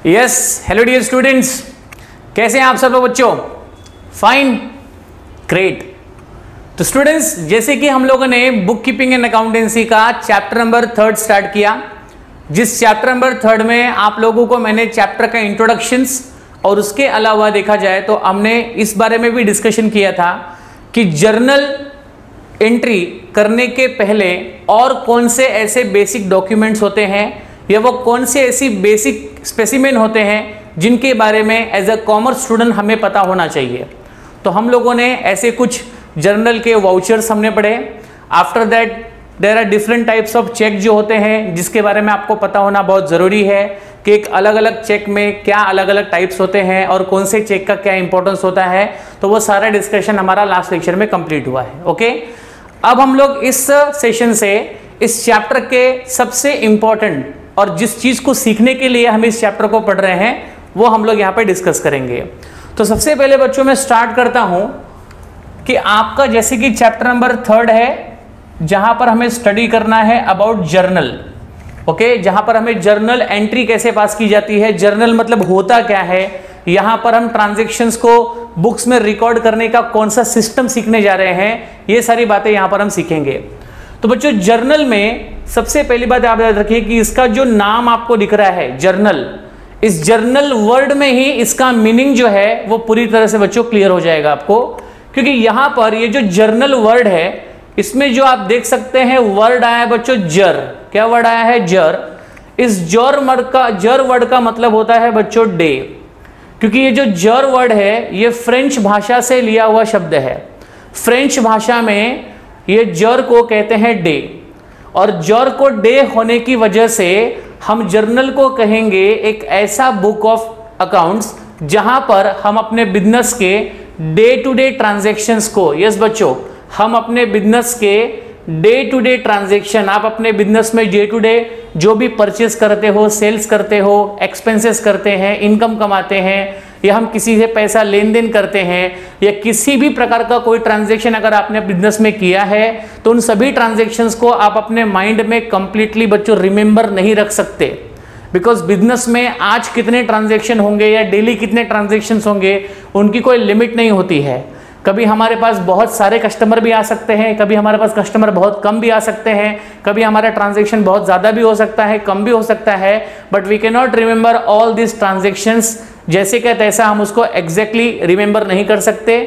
Yes, hello dear students, कैसे हैं आप सब लोग बच्चों? Fine, great. तो स्टूडेंट्स, जैसे कि हम लोगों ने बुक कीपिंग एंड अकाउंटेंसी का चैप्टर नंबर 3 स्टार्ट किया, जिस चैप्टर नंबर 3 में आप लोगों को मैंने चैप्टर का इंट्रोडक्शंस और उसके अलावा देखा जाए तो हमने इस बारे में भी डिस्कशन किया था कि जर्नल एंट्री करने के पहले और कौन से ऐसे बेसिक डॉक्यूमेंट्स होते हैं या वो कौन से ऐसी बेसिक स्पेसिमेन होते हैं जिनके बारे में एज अ कॉमर्स स्टूडेंट हमें पता होना चाहिए। तो हम लोगों ने ऐसे कुछ जर्नल के वाउचर्स हमने पढ़े। After that there are different types of cheque जो होते हैं, जिसके बारे में आपको पता होना बहुत ज़रूरी है कि एक अलग अलग चेक में क्या अलग अलग टाइप्स होते हैं और कौन से चेक का क्या इंपॉर्टेंस होता है। तो वो सारा डिस्कशन हमारा लास्ट लेक्चर में कंप्लीट हुआ है। ओके, अब हम लोग इस सेशन से इस चैप्टर के सबसे इंपॉर्टेंट और जिस चीज को सीखने के लिए हम इस चैप्टर को पढ़ रहे हैं वो हम लोग यहाँ पे डिस्कस करेंगे। तो सबसे पहले बच्चों मैं स्टार्ट करता हूं कि आपका जैसे कि चैप्टर नंबर 3 है, जहां पर हमें स्टडी करना है अबाउट जर्नल। ओके, जहां पर हमें जर्नल एंट्री कैसे पास की जाती है, जर्नल मतलब होता क्या है, यहां पर हम ट्रांजैक्शंस को बुक्स में रिकॉर्ड करने का कौन सा सिस्टम सीखने जा रहे हैं, ये सारी बातें यहां पर हम सीखेंगे। तो बच्चों, जर्नल में सबसे पहली बात आप याद रखिए कि इसका जो नाम आपको दिख रहा है जर्नल, इस जर्नल वर्ड में ही इसका मीनिंग जो है वो पूरी तरह से बच्चों क्लियर हो जाएगा आपको, क्योंकि यहां पर ये जो जर्नल वर्ड है इसमें जो आप देख सकते हैं वर्ड आया है बच्चों जर। क्या वर्ड आया है? जर। इस जर वर्ड का मतलब होता है बच्चों डे, क्योंकि ये जो जर वर्ड है ये फ्रेंच भाषा से लिया हुआ शब्द है। फ्रेंच भाषा में ये जर को कहते हैं डे, और जर को डे होने की वजह से हम जर्नल को कहेंगे एक ऐसा बुक ऑफ अकाउंट्स जहां पर हम अपने बिजनेस के डे टू डे ट्रांजैक्शंस को, यस बच्चों, हम अपने बिजनेस के डे टू डे ट्रांजैक्शन, आप अपने बिजनेस में डे टू डे जो भी परचेस करते हो, सेल्स करते हो, एक्सपेंसेस करते हैं, इनकम कमाते हैं, या हम किसी से पैसा लेन देन करते हैं, या किसी भी प्रकार का कोई ट्रांजैक्शन अगर आपने बिजनेस में किया है तो उन सभी ट्रांजैक्शंस को आप अपने माइंड में कंप्लीटली बच्चों रिमेंबर नहीं रख सकते, बिकॉज बिजनेस में आज कितने ट्रांजैक्शन होंगे या डेली कितने ट्रांजैक्शंस होंगे उनकी कोई लिमिट नहीं होती है। कभी हमारे पास बहुत सारे कस्टमर भी आ सकते हैं, कभी हमारे पास कस्टमर बहुत कम भी आ सकते हैं, कभी हमारा ट्रांजैक्शन बहुत ज़्यादा भी हो सकता है, कम भी हो सकता है, but we can not remember all this transactions. जैसे क्या तैसा हम उसको एग्जैक्टली रिमेंबर नहीं कर सकते।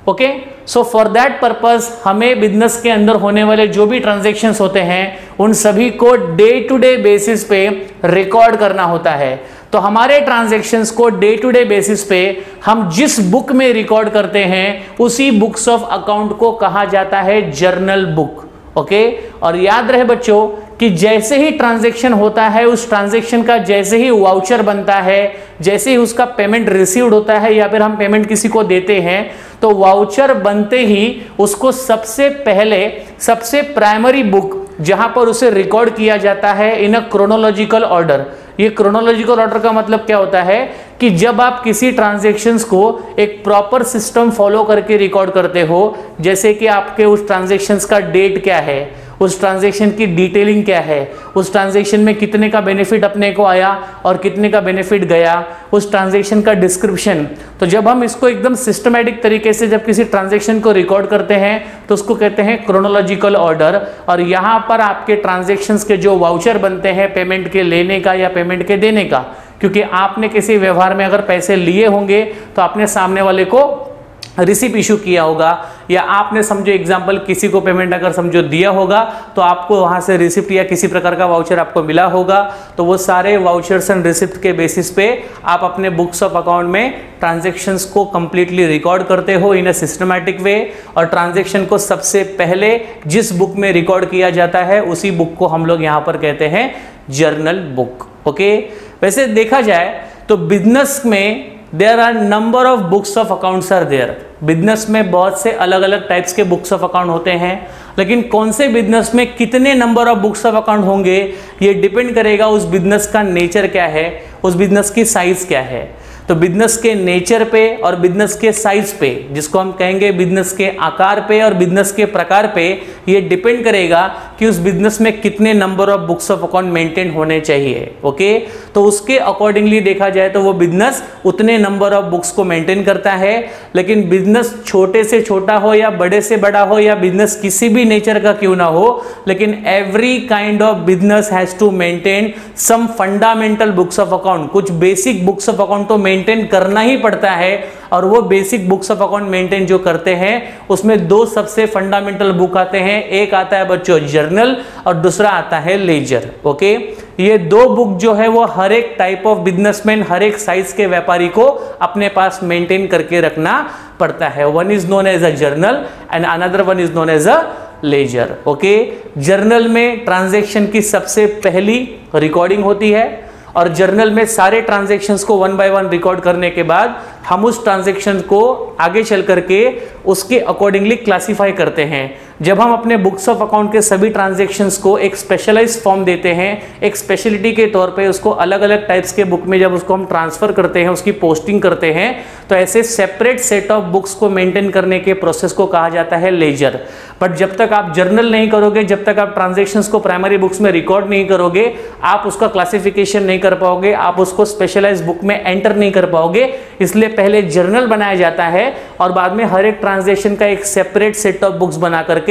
Okay, so for that purpose हमें बिजनेस के अंदर होने वाले जो भी ट्रांजैक्शंस होते हैं उन सभी को डे टू डे बेसिस पे रिकॉर्ड करना होता है। तो हमारे ट्रांजैक्शंस को डे टू डे बेसिस पे हम जिस बुक में रिकॉर्ड करते हैं उसी बुक्स ऑफ अकाउंट को कहा जाता है जर्नल बुक। ओके, और याद रहे बच्चों कि जैसे ही ट्रांजैक्शन होता है, उस ट्रांजैक्शन का जैसे ही वाउचर बनता है, जैसे ही उसका पेमेंट रिसीव्ड होता है या फिर हम पेमेंट किसी को देते हैं, तो वाउचर बनते ही उसको सबसे पहले सबसे प्राइमरी बुक जहां पर उसे रिकॉर्ड किया जाता है इन अ क्रोनोलॉजिकल ऑर्डर। ये क्रोनोलॉजिकल ऑर्डर का मतलब क्या होता है कि जब आप किसी ट्रांजैक्शंस को एक प्रॉपर सिस्टम फॉलो करके रिकॉर्ड करते हो, जैसे कि आपके उस ट्रांजैक्शंस का डेट क्या है, उस ट्रांजैक्शन की डिटेलिंग क्या है, उस ट्रांजैक्शन में कितने का बेनिफिट अपने को आया और कितने का बेनिफिट गया, उस ट्रांजैक्शन का डिस्क्रिप्शन। तो जब हम इसको एकदम सिस्टमैटिक तरीके से जब किसी ट्रांजैक्शन को रिकॉर्ड करते हैं तो उसको कहते हैं क्रोनोलॉजिकल ऑर्डर। और यहाँ पर आपके ट्रांजैक्शंस के जो वाउचर बनते हैं पेमेंट के लेने का या पेमेंट के देने का, क्योंकि आपने किसी व्यवहार में अगर पैसे लिए होंगे तो आपने सामने वाले को रिसिप्ट इशू किया होगा, या आपने समझो एग्जांपल किसी को पेमेंट अगर समझो दिया होगा तो आपको वहां से रिसिप्ट या किसी प्रकार का वाउचर आपको मिला होगा। तो वो सारे वाउचर्स एंड रिसिप्ट के बेसिस पे आप अपने बुक्स ऑफ अकाउंट में ट्रांजैक्शंस को कंप्लीटली रिकॉर्ड करते हो इन अ सिस्टमैटिक वे। और ट्रांजैक्शन को सबसे पहले जिस बुक में रिकॉर्ड किया जाता है उसी बुक को हम लोग यहाँ पर कहते हैं जर्नल बुक। ओके, वैसे देखा जाए तो बिजनेस में there are number of books of accounts are there. Business में बहुत से अलग अलग टाइप्स के बुक्स ऑफ अकाउंट होते हैं, लेकिन कौन से बिजनेस में कितने number of books of account होंगे ये डिपेंड करेगा उस बिजनेस का नेचर क्या है, उस बिजनेस की साइज क्या है। तो बिजनेस के नेचर पे और बिजनेस के साइज पे, जिसको हम कहेंगे बिजनेस के आकार पे और बिजनेस के प्रकार पे, ये डिपेंड करेगा कि उस बिजनेस में कितने number of books of account maintain होने चाहिए। ओके, तो उसके अकॉर्डिंगली देखा जाए तो वो बिजनेस उतने नंबर ऑफ बुक्स को मेंटेन करता है। लेकिन बिजनेस छोटे से छोटा हो या बड़े से बड़ा हो या बिजनेस किसी भी नेचर का क्यों ना हो, लेकिन every kind of business has to maintain some fundamental books of account. कुछ बेसिक बुक्स ऑफ अकाउंट तो मेंटेन करना ही पड़ता है, और वो basic books of account maintain जो करते हैं उसमें दो सबसे फंडामेंटल बुक आते हैं। एक आता है बच्चों जर्नल और दूसरा आता है लेजर। ओके, ये दो बुक जो है वो हर एक टाइप ऑफ बिजनेसमैन, हर एक साइज के व्यापारी को अपने पास मेंटेन करके रखना पड़ता है। One is known as a journal and another one is known as a ledger. Okay, journal में ट्रांजैक्शन की सबसे पहली रिकॉर्डिंग होती है और जर्नल में सारे ट्रांजैक्शंस को वन बाय वन रिकॉर्ड करने के बाद हम उस ट्रांजैक्शन को आगे चल करके उसके अकॉर्डिंगली क्लासिफाई करते हैं। जब हम अपने बुक्स ऑफ अकाउंट के सभी ट्रांजैक्शंस को एक स्पेशलाइज्ड फॉर्म देते हैं, एक स्पेशलिटी के तौर पे उसको अलग अलग टाइप्स के बुक में जब उसको हम ट्रांसफर करते हैं, उसकी पोस्टिंग करते हैं, तो ऐसे सेपरेट सेट ऑफ बुक्स को मेंटेन करने के प्रोसेस को कहा जाता है लेजर। बट जब तक आप जर्नल नहीं करोगे, जब तक आप ट्रांजैक्शंस को प्राइमरी बुक्स में रिकॉर्ड नहीं करोगे, आप उसका क्लासिफिकेशन नहीं कर पाओगे, आप उसको स्पेशलाइज्ड बुक में एंटर नहीं कर पाओगे। इसलिए पहले जर्नल बनाया जाता है और बाद में हर एक ट्रांजैक्शन का एक सेपरेट सेट ऑफ बुक्स बना करके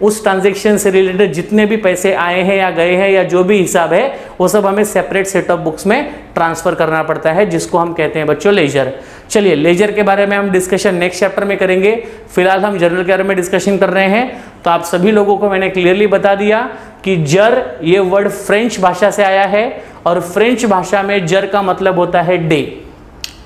उस ट्रांजैक्शन से रिलेटेड जितने भी पैसे आए हैं या गए हैं या जो भी हिसाब है वो सब हमें सेपरेट सेट ऑफ बुक्स में ट्रांसफर करना पड़ता है, जिसको हम कहते हैं बच्चों लेजर। चलिए, लेजर के बारे में हम डिस्कशन नेक्स्ट चैप्टर में करेंगे। फिलहाल हम जर्नल के बारे में डिस्कशन कर रहे हैं। तो आप सभी लोगों को मैंने क्लियरली बता दिया कि जर ये वर्ड फ्रेंच भाषा से आया है और फ्रेंच भाषा में जर का मतलब होता है डे।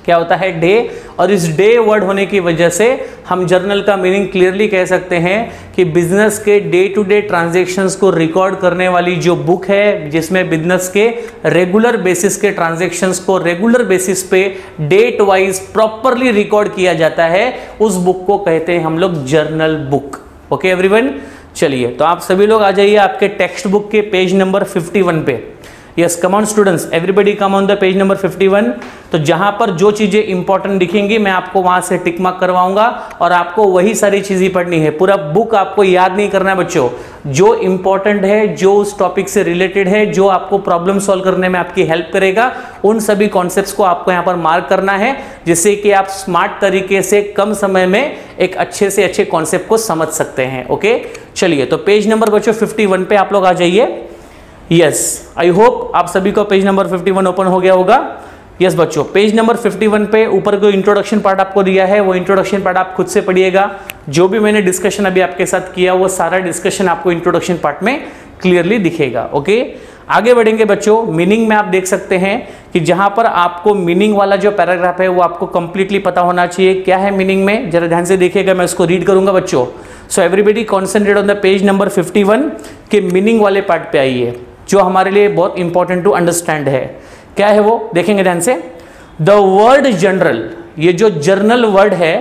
क्या होता है? डे। और इस डे वर्ड होने की वजह से हम जर्नल का मीनिंग क्लियरली कह सकते हैं कि बिजनेस के डे टू डे ट्रांजैक्शंस को रिकॉर्ड करने वाली जो बुक है, जिसमें बिजनेस के रेगुलर बेसिस के ट्रांजैक्शंस को रेगुलर बेसिस पे डेट वाइज प्रॉपरली रिकॉर्ड किया जाता है, उस बुक को कहते हैं हम लोग जर्नल बुक। ओके एवरीवन, चलिए तो आप सभी लोग आ जाइए आपके टेक्स्ट बुक के पेज नंबर 51 पे। Yes, come on students, everybody come on the page number 51। तो जहां पर जो चीजें इंपॉर्टेंट दिखेंगी मैं आपको वहां से टिक मार्क करवाऊंगा और आपको वही सारी चीजें पढ़नी है। पूरा बुक आपको याद नहीं करना है बच्चों। जो इंपॉर्टेंट है, जो उस टॉपिक से रिलेटेड है, जो आपको प्रॉब्लम सॉल्व करने में आपकी हेल्प करेगा, उन सभी कॉन्सेप्ट्स को आपको यहां पर मार्क करना है, जिससे कि आप स्मार्ट तरीके से कम समय में एक अच्छे से अच्छे कॉन्सेप्ट को समझ सकते हैं। ओके, चलिए तो पेज नंबर बच्चों 51 पे आप लोग आ जाइए। यस, आई होप आप सभी को पेज नंबर 51 ओपन हो गया होगा। यस बच्चों, पेज नंबर 51 पे ऊपर जो इंट्रोडक्शन पार्ट आपको दिया है वो इंट्रोडक्शन पार्ट आप खुद से पढ़िएगा। जो भी मैंने डिस्कशन अभी आपके साथ किया वो सारा डिस्कशन आपको इंट्रोडक्शन पार्ट में क्लियरली दिखेगा। ओके, आगे बढ़ेंगे बच्चों। मीनिंग में आप देख सकते हैं कि जहां पर आपको मीनिंग वाला जो पैराग्राफ है वो आपको कंप्लीटली पता होना चाहिए। क्या है मीनिंग में, जरा ध्यान से देखिएगा, मैं इसको रीड करूंगा बच्चों। So everybody concentrate on the page number 51 के मीनिंग वाले पार्ट पे आइए, जो हमारे लिए बहुत इंपॉर्टेंट टू अंडरस्टैंड है। क्या है वो, देखेंगे ध्यान से। द वर्ड जनरल, ये जो जर्नल वर्ड है,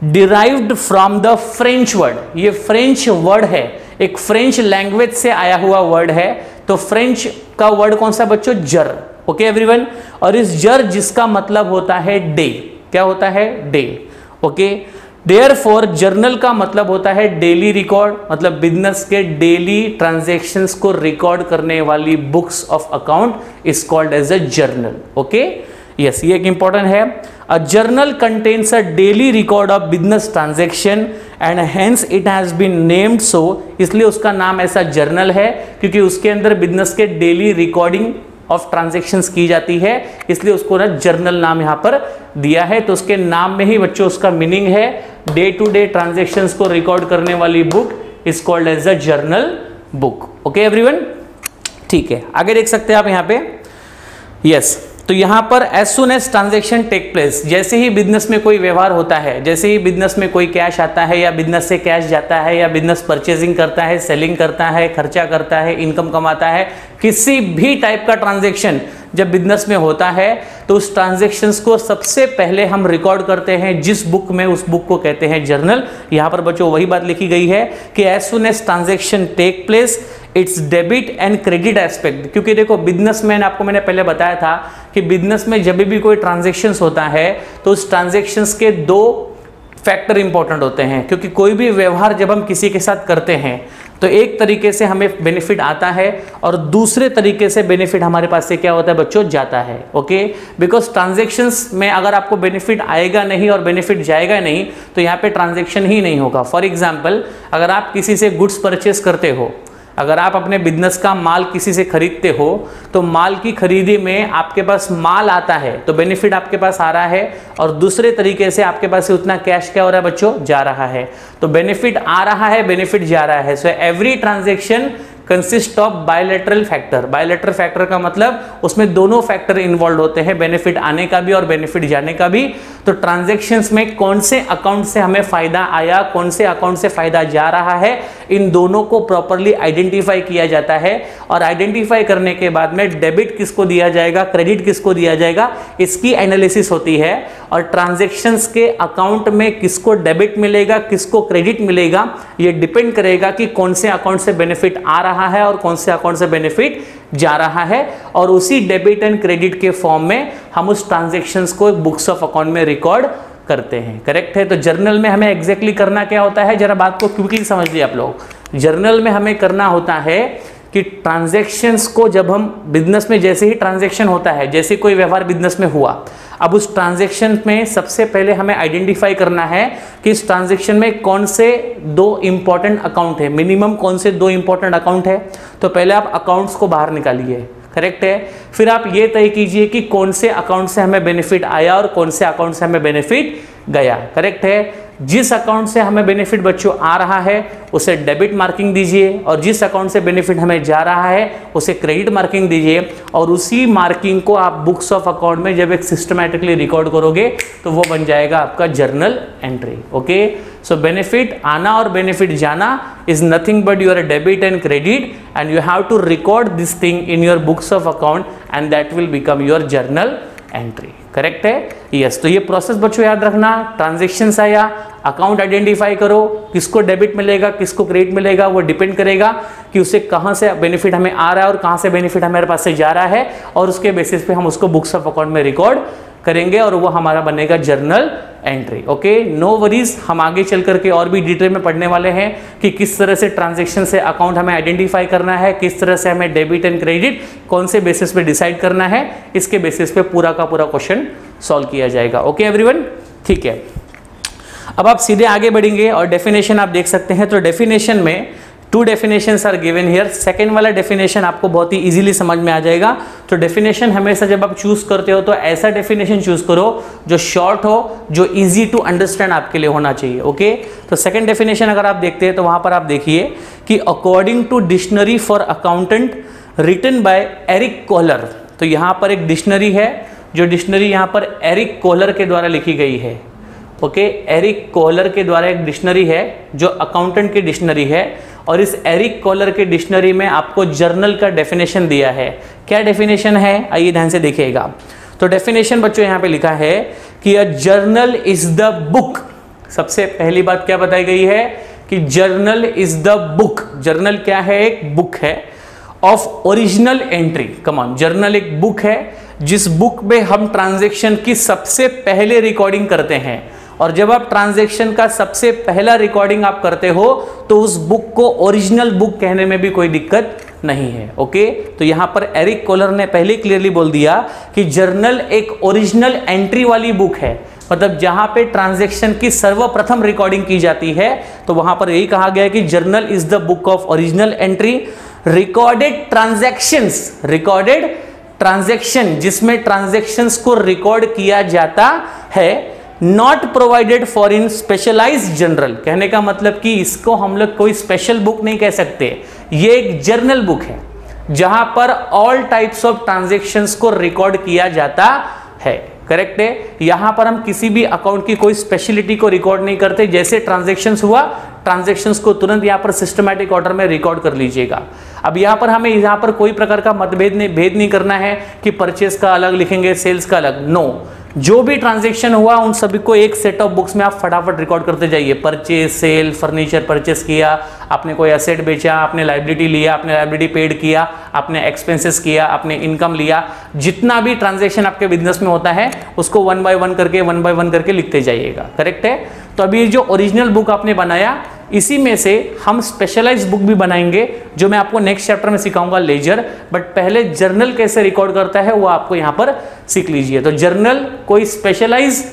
derived from the French word, ये फ्रेंच वर्ड है, एक फ्रेंच लैंग्वेज से आया हुआ वर्ड है। तो फ्रेंच का वर्ड कौन सा बच्चों? जर। ओके एवरीवन, और इस जर जिसका मतलब होता है डे। क्या होता है? डे। ओके, देयरफॉर जर्नल का मतलब होता है डेली रिकॉर्ड, मतलब बिजनेस के डेली ट्रांजैक्शंस को रिकॉर्ड करने वाली books of account is called as a journal. Okay, yes, ये एक इंपॉर्टेंट है। A journal contains a daily record of business transaction and hence it has been named so, इसलिए उसका नाम ऐसा जर्नल है क्योंकि उसके अंदर बिजनेस के डेली रिकॉर्डिंग ऑफ ट्रांजैक्शंस की जाती है, इसलिए उसको ना जर्नल नाम यहां पर दिया है। तो उसके नाम में ही बच्चों उसका मीनिंग है डे टू डे ट्रांजैक्शंस को रिकॉर्ड करने वाली book is called as a journal book. Okay everyone, ठीक है, आगे देख सकते हैं आप यहां पे। यस, तो यहां पर as soon as transaction take place, जैसे ही बिजनेस में कोई व्यवहार होता है, जैसे ही बिजनेस में कोई कैश आता है या बिजनेस से कैश जाता है या बिजनेस परचेजिंग करता है, सेलिंग करता है, खर्चा करता है, इनकम कमाता है, किसी भी टाइप का ट्रांजैक्शन जब बिजनेस में होता है तो उस ट्रांजैक्शंस को सबसे पहले हम रिकॉर्ड करते हैं जिस बुक में, उस बुक को कहते हैं जर्नल। यहां पर बच्चों वही बात लिखी गई है कि as soon as transaction take place it's debit and credit aspect, क्योंकि देखो बिजनेसमैन, आपको मैंने पहले बताया था कि बिजनेस में जब भी कोई ट्रांजैक्शंस होता है तो उस ट्रांजैक्शंस के दो फैक्टर इंपॉर्टेंट होते हैं, क्योंकि कोई भी व्यवहार जब हम किसी के साथ करते हैं तो एक तरीके से हमें बेनिफिट आता है और दूसरे तरीके से बेनिफिट हमारे पास से क्या होता है बच्चों, जाता है। ओके, बिकॉज ट्रांजेक्शंस में अगर आपको बेनिफिट आएगा नहीं और बेनिफिट जाएगा नहीं तो यहाँ पे ट्रांजेक्शन ही नहीं होगा। फॉर एग्जाम्पल, अगर आप किसी से गुड्स परचेस करते हो, अगर आप अपने बिजनेस का माल किसी से खरीदते हो तो माल की खरीदी में आपके पास माल आता है तो बेनिफिट आपके पास आ रहा है, और दूसरे तरीके से आपके पास से उतना कैश क्या हो रहा है बच्चों, जा रहा है। तो बेनिफिट आ रहा है, बेनिफिट जा रहा है। So every transaction consist of bilateral factor. Bilateral factor का मतलब उसमें दोनों फैक्टर इन्वॉल्व होते हैं, बेनिफिट आने का भी और बेनिफिट जाने का भी। तो ट्रांजैक्शंस में कौन से अकाउंट से हमें फायदा आया, कौन से अकाउंट से फायदा जा रहा है, इन दोनों को प्रॉपर्ली आइडेंटिफाई किया जाता है। और आइडेंटिफाई करने के बाद में डेबिट किसको दिया जाएगा, क्रेडिट किसको दिया जाएगा, इसकी एनालिसिस होती है। और ट्रांजैक्शंस के अकाउंट में किसको डेबिट मिलेगा, किसको क्रेडिट मिलेगा, ये डिपेंड करेगा कि कौन से अकाउंट से बेनिफिट आ रहा है और कौन से अकाउंट से बेनिफिट जा रहा है। और उसी डेबिट एंड क्रेडिट के फॉर्म में हम उस ट्रांजैक्शंस को बुक्स ऑफ अकाउंट में रिकॉर्ड करते हैं। करेक्ट है। तो जर्नल में हमें एग्जैक्टली करना क्या होता है, जरा बात को क्विकली समझ लिया आप लोग। जर्नल में हमें करना होता है कि ट्रांजैक्शंस को जब हम बिजनेस में, जैसे ही ट्रांजैक्शन होता है, जैसे कोई व्यवहार बिजनेस में हुआ, अब उस ट्रांजैक्शन में सबसे पहले हमें आइडेंटिफाई करना है कि इस ट्रांजैक्शन में कौन से दो इंपॉर्टेंट अकाउंट है, मिनिमम कौन से दो इंपॉर्टेंट अकाउंट है। तो पहले आप अकाउंट्स को बाहर निकालिए। करेक्ट है। फिर आप ये तय कीजिए कि कौन से अकाउंट से हमें बेनिफिट आया और कौन से अकाउंट से हमें बेनिफिट गया। करेक्ट है। जिस अकाउंट से हमें बेनिफिट बच्चों आ रहा है उसे डेबिट मार्किंग दीजिए, और जिस अकाउंट से बेनिफिट हमें जा रहा है उसे क्रेडिट मार्किंग दीजिए। और उसी मार्किंग को आप बुक्स ऑफ अकाउंट में जब एक सिस्टमैटिकली रिकॉर्ड करोगे तो वो बन जाएगा आपका journal entry. Okay, so benefit आना और बेनिफिट जाना is nothing but your debit and credit, and you have to record this thing in your books of account and that will become your journal entry. Correct है। Yes, तो ये process बच्चों याद रखना। Transactions आया, account identify करो, किसको debit मिलेगा किसको क्रेडिट मिलेगा, वो डिपेंड करेगा कि उसे कहाँ से बेनिफिट हमें आ रहा है और कहाँ से बेनिफिट हमारे पास से जा रहा है, और उसके बेसिस पे हम उसको बुक्स ऑफ अकाउंट में रिकॉर्ड करेंगे और वो हमारा बनेगा journal entry. Okay, no worries, हम आगे चल करके और भी डिटेल में पढ़ने वाले हैं कि किस तरह से ट्रांजैक्शन से अकाउंट हमें आइडेंटिफाई करना है, किस तरह से हमें डेबिट एंड क्रेडिट कौन से बेसिस पे डिसाइड करना है, इसके बेसिस पे पूरा का पूरा क्वेश्चन सॉल्व किया जाएगा। ओके एवरीवन, ठीक है। अब आप सीधे आगे बढ़ेंगे और डेफिनेशन आप देख सकते हैं। तो डेफिनेशन में two definitions are given here. Second वाला डेफिनेशन आपको बहुत ही इजीली समझ में आ जाएगा। तो डेफिनेशन हमेशा जब आप चूज करते हो तो ऐसा डेफिनेशन चूज करो जो शॉर्ट हो, जो इजी टू अंडरस्टैंड आपके लिए होना चाहिए। ओके, तो सेकेंड डेफिनेशन अगर आप देखते हैं तो वहां पर आप देखिए कि according to dictionary for accountant written by Eric Kohler. तो यहाँ पर एक डिक्शनरी है, जो डिक्शनरी यहाँ पर एरिक कोहलर के द्वारा लिखी गई है। ओके, एरिक कोहलर के द्वारा एक डिक्शनरी है जो अकाउंटेंट की डिक्शनरी है, और इस एरिक कोहलर के डिक्शनरी में आपको जर्नल का डेफिनेशन दिया है। क्या डेफिनेशन है, आइए ध्यान से देखिएगा। तो डेफिनेशन बच्चों यहाँ पे लिखा है कि अ जर्नल इज द बुक। सबसे पहली बात क्या बताई गई है कि journal is the book. Journal क्या है, एक बुक है of original entry. Come on, journal एक बुक है जिस बुक में हम ट्रांजैक्शन की सबसे पहले रिकॉर्डिंग करते हैं, और जब आप ट्रांजैक्शन का सबसे पहला रिकॉर्डिंग आप करते हो तो उस बुक को ओरिजिनल बुक कहने में भी कोई दिक्कत नहीं है। ओके, तो यहां पर एरिक कोहलर ने पहले क्लियरली बोल दिया कि जर्नल एक ओरिजिनल एंट्री वाली बुक है, मतलब जहां पे ट्रांजैक्शन की सर्वप्रथम रिकॉर्डिंग की जाती है। तो वहां पर यही कहा गया है कि journal is the book of original entry. Recorded transactions, recorded transaction जिसमें ट्रांजैक्शंस को रिकॉर्ड किया जाता है, not provided for in specialised journal. कहने का मतलब कि इसको हम लोग कोई स्पेशल बुक नहीं कह सकते, ये एक जर्नल बुक है जहां पर ऑल टाइप्स ऑफ ट्रांजैक्शंस को रिकॉर्ड किया जाता है। करेक्ट है। यहां पर हम किसी भी अकाउंट की कोई स्पेशलिटी को रिकॉर्ड नहीं करते, जैसे ट्रांजैक्शंस हुआ ट्रांजैक्शंस को तुरंत यहां पर सिस्टमैटिक ऑर्डर में रिकॉर्ड कर लीजिएगा। अब यहां पर हमें यहां पर कोई प्रकार का मतभेद नहीं करना है कि परचेस का अलग लिखेंगे, सेल्स का अलग। नो, जो भी ट्रांजैक्शन हुआ उन सभी को एक सेट ऑफ बुक्स में आप फटाफट रिकॉर्ड करते जाइए। परचेज, सेल, फर्नीचर परचेस किया, आपने कोई एसेट बेचा, आपने लाइबिलिटी लिया, आपने लाइबिलिटी पेड किया, आपने एक्सपेंसेस किया, आपने इनकम लिया, जितना भी ट्रांजैक्शन आपके बिजनेस में होता है उसको वन बाय वन करके लिखते जाइएगा। करेक्ट है। तो अभी जो ओरिजिनल बुक आपने बनाया इसी में से हम स्पेशलाइज बुक भी बनाएंगे जो मैं आपको नेक्स्ट चैप्टर में सिखाऊंगा लेजर, बट पहले जर्नल कैसे रिकॉर्ड करता है वो आपको यहाँ पर सीख लीजिए। तो जर्नल कोई स्पेशलाइज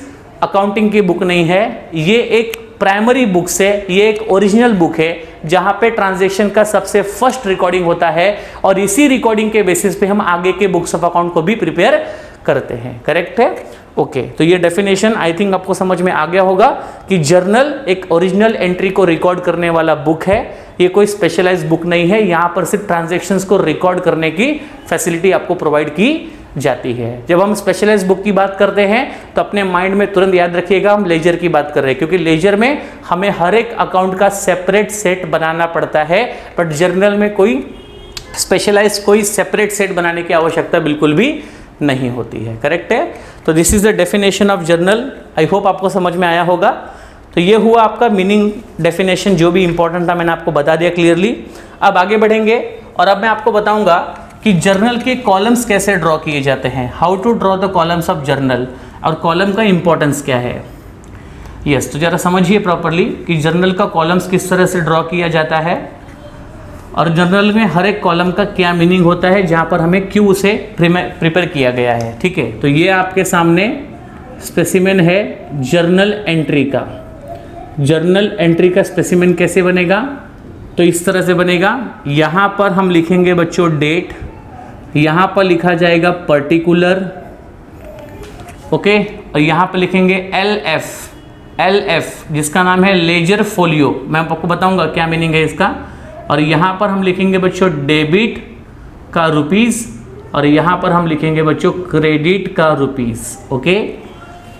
अकाउंटिंग की बुक नहीं है, ये एक प्राइमरी बुक्स है, ये एक ओरिजिनल बुक है जहां पे ट्रांजैक्शन का सबसे फर्स्ट रिकॉर्डिंग होता है और इसी रिकॉर्डिंग के बेसिस पे हम आगे के बुक्स ऑफ अकाउंट को भी प्रिपेयर करते हैं। करेक्ट है? ओके, तो ये डेफिनेशन आई थिंक आपको समझ में आ गया होगा कि जर्नल एक ओरिजिनल एंट्री को रिकॉर्ड करने वाला बुक है, ये कोई स्पेशलाइज्ड बुक नहीं है। यहां पर सिर्फ ट्रांजैक्शंस को रिकॉर्ड करने की फैसिलिटी आपको प्रोवाइड की जाती है। जब हम स्पेशलाइज्ड बुक की बात करते हैं तो अपने माइंड में तुरंत याद रखिएगा हम लेजर की बात कर रहे हैं, क्योंकि लेजर में हमें हर एक अकाउंट का सेपरेट सेट बनाना पड़ता है, बट जर्नल में कोई स्पेशलाइज कोई सेपरेट सेट बनाने की आवश्यकता बिल्कुल भी नहीं होती है। करेक्ट है? तो this is the definition of journal. I hope आपको समझ में आया होगा। तो ये हुआ आपका मीनिंग डेफिनेशन, जो भी इंपॉर्टेंट था मैंने आपको बता दिया क्लियरली। अब आगे बढ़ेंगे और अब मैं आपको बताऊंगा कि जर्नल के कॉलम्स कैसे ड्रॉ किए जाते हैं, how to draw the columns of journal, और कॉलम का इंपॉर्टेंस क्या है। यस, तो जरा समझिए प्रॉपरली कि जर्नल का कॉलम्स किस तरह से ड्रॉ किया जाता है और जर्नल में हर एक कॉलम का क्या मीनिंग होता है जहाँ पर हमें क्यों उसे प्रिपेयर किया गया है। ठीक है, तो ये आपके सामने स्पेसिमेन है जर्नल एंट्री का। जर्नल एंट्री का स्पेसिमेन कैसे बनेगा? तो इस तरह से बनेगा। यहाँ पर हम लिखेंगे बच्चों डेट, यहाँ पर लिखा जाएगा पर्टिकुलर, ओके, और यहाँ पर लिखेंगे LF जिसका नाम है लेजर फोलियो। मैं आपको बताऊंगा क्या मीनिंग है इसका। और यहाँ पर हम लिखेंगे बच्चों डेबिट का रुपीस, और यहाँ पर हम लिखेंगे बच्चों क्रेडिट का rupees. Okay,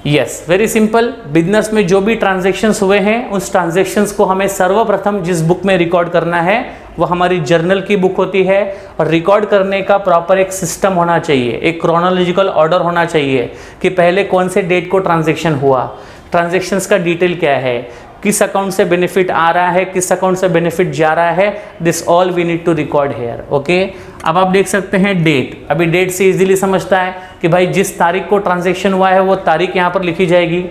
yes, very simple. Business में जो भी ट्रांजैक्शंस हुए हैं उस ट्रांजैक्शंस को हमें सर्वप्रथम जिस बुक में रिकॉर्ड करना है वो हमारी जर्नल की बुक होती है। और रिकॉर्ड करने का प्रॉपर एक सिस्टम होना चाहिए, एक क्रोनोलॉजिकल ऑर्डर होना चाहिए कि पहले कौन से डेट को ट्रांजैक्शन हुआ, ट्रांजैक्शंस का डिटेल क्या है, किस अकाउंट से बेनिफिट आ रहा है, किस अकाउंट से बेनिफिट जा रहा है, this all we need to record here. Okay, अब आप देख सकते हैं डेट। अभी डेट से इजीली समझता है कि भाई जिस तारीख को ट्रांजैक्शन हुआ है वो तारीख यहाँ पर लिखी जाएगी,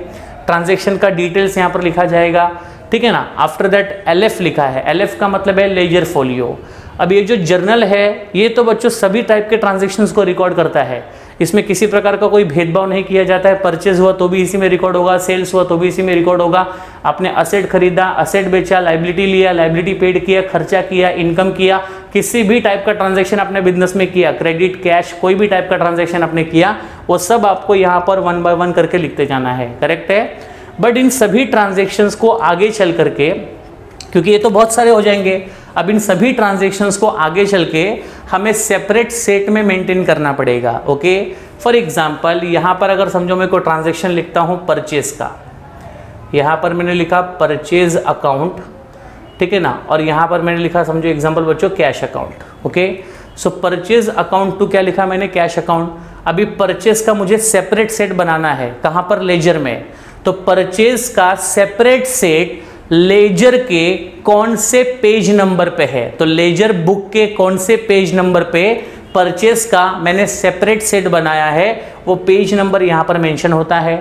ट्रांजैक्शन का डिटेल्स यहाँ पर लिखा जाएगा। ठीक है ना। आफ्टर दैट LF लिखा है, LF का मतलब है लेजर फोलियो। अब ये जो जर्नल है ये तो बच्चों सभी टाइप के ट्रांजैक्शंस को रिकॉर्ड करता है, इसमें किसी प्रकार का कोई भेदभाव नहीं किया जाता है। परचेज हुआ तो भी इसी में रिकॉर्ड होगा, सेल्स हुआ तो भी इसी में रिकॉर्ड होगा, आपने असेट खरीदा, असेट बेचा, लाइबिलिटी लिया, लाइबिलिटी पेड किया, खर्चा किया, इनकम किया, किसी भी टाइप का ट्रांजैक्शन आपने बिजनेस में किया, क्रेडिट, कैश, कोई भी टाइप का ट्रांजैक्शन आपने किया, वो सब आपको यहाँ पर 1 बाय 1 करके लिखते जाना है। करेक्ट है? बट इन सभी ट्रांजैक्शंस को आगे चल करके, क्योंकि ये तो बहुत सारे हो जाएंगे, अब इन सभी ट्रांजैक्शंस को आगे चल के हमें सेपरेट सेट में मेंटेन करना पड़ेगा। ओके, फॉर एग्जांपल यहाँ पर अगर समझो मैं कोई ट्रांजैक्शन लिखता हूँ परचेज का, यहाँ पर मैंने लिखा परचेज अकाउंट, ठीक है ना, और यहाँ पर मैंने लिखा समझो एग्जांपल बच्चों cash account. Okay, so purchase account to क्या लिखा मैंने, कैश अकाउंट। अभी परचेज का मुझे सेपरेट सेट बनाना है, कहाँ पर, लेजर में। तो परचेज का सेपरेट सेट लेजर के कौन से पेज नंबर पे है, तो लेजर बुक के कौन से पेज नंबर पे परचेज का मैंने सेपरेट सेट बनाया है, वो पेज नंबर यहां पर मेंशन होता है।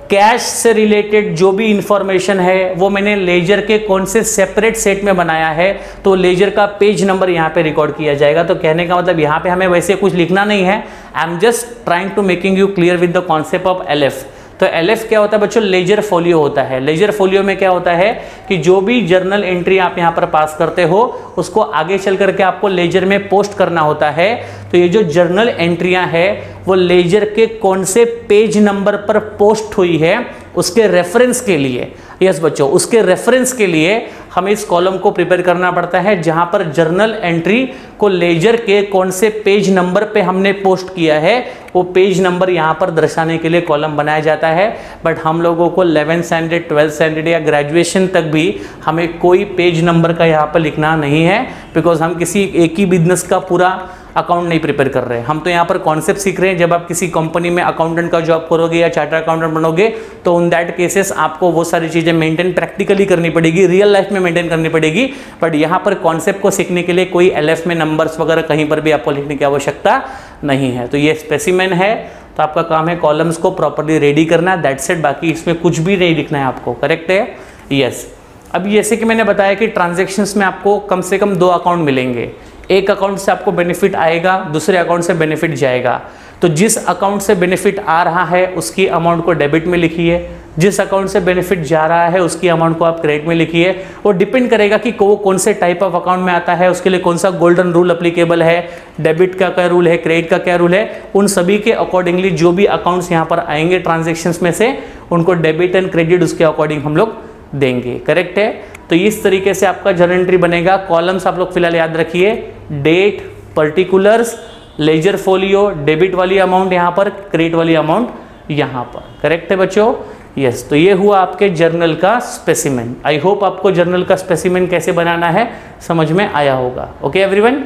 कैश से रिलेटेड जो भी इंफॉर्मेशन है वो मैंने लेजर के कौन से सेपरेट सेट में बनाया है, तो लेजर का पेज नंबर यहाँ पे रिकॉर्ड किया जाएगा। तो कहने का मतलब यहाँ पे हमें वैसे कुछ लिखना नहीं है, I am just trying to making you clear with the concept of LF। तो LF क्या होता है बच्चों, लेजर फोलियो होता है। लेजर फोलियो में क्या होता है कि जो भी जर्नल एंट्री आप यहाँ पर पास करते हो उसको आगे चल करके आपको लेजर में पोस्ट करना होता है। तो ये जो जर्नल एंट्रियां है वो लेजर के कौन से पेज नंबर पर पोस्ट हुई है उसके रेफरेंस के लिए, यस बच्चों, उसके रेफरेंस के लिए हमें इस कॉलम को प्रिपेयर करना पड़ता है, जहां पर जर्नल एंट्री को लेजर के कौन से पेज नंबर पे हमने पोस्ट किया है वो पेज नंबर यहां पर दर्शाने के लिए कॉलम बनाया जाता है। बट हम लोगों को 11th स्टैंडर्ड, 12th स्टैंडर्ड या ग्रेजुएशन तक भी हमें कोई पेज नंबर का यहाँ पर लिखना नहीं है, बिकॉज हम किसी एक ही बिजनेस का पूरा अकाउंट नहीं प्रिपेयर कर रहे हैं। हम तो यहाँ पर कॉन्सेप्ट सीख रहे हैं। जब आप किसी कंपनी में अकाउंटेंट का जॉब करोगे या चार्टर्ड अकाउंटेंट बनोगे तो उन दैट केसेस आपको वो सारी चीज़ें मेंटेन प्रैक्टिकली करनी पड़ेगी, रियल लाइफ में मेंटेन करनी पड़ेगी। बट यहाँ पर कॉन्सेप्ट को सीखने के लिए कोई LF में नंबर्स वगैरह कहीं पर भी आपको लिखने की आवश्यकता नहीं है। तो ये स्पेसिमेन है, तो आपका काम है कॉलम्स को प्रॉपरली रेडी करना, दैट्स इट। बाकी इसमें कुछ भी नहीं लिखना है आपको। करेक्ट है? यस। अब जैसे कि मैंने बताया कि ट्रांजैक्शंस में आपको कम से कम 2 अकाउंट मिलेंगे, एक अकाउंट से आपको बेनिफिट आएगा, दूसरे अकाउंट से बेनिफिट जाएगा। तो जिस अकाउंट से बेनिफिट आ रहा है उसकी अमाउंट को डेबिट में लिखिए, जिस अकाउंट से बेनिफिट जा रहा है उसकी अमाउंट को आप क्रेडिट में लिखिए। वो डिपेंड करेगा कि वो कौन से टाइप ऑफ अकाउंट में आता है, उसके लिए कौन सा गोल्डन रूल अप्लीकेबल है, डेबिट का क्या रूल है, क्रेडिट का क्या रूल है, उन सभी के अकॉर्डिंगली जो भी अकाउंट्स यहाँ पर आएंगे ट्रांजेक्शन्स में से उनको डेबिट एंड क्रेडिट उसके अकॉर्डिंग हम लोग देंगे। करेक्ट है। तो इस तरीके से आपका जर्नल एंट्री बनेगा। कॉलम्स आप लोग फिलहाल याद रखिए, date, particulars, ledger folio, debit वाली अमाउंट यहाँ पर, क्रेडिट वाली अमाउंट यहाँ पर। करेक्ट है बच्चों? यस। तो ये हुआ आपके जर्नल का स्पेसिमेन। आई होप आपको जर्नल का स्पेसिमेन कैसे बनाना है समझ में आया होगा। ओके एवरीवन,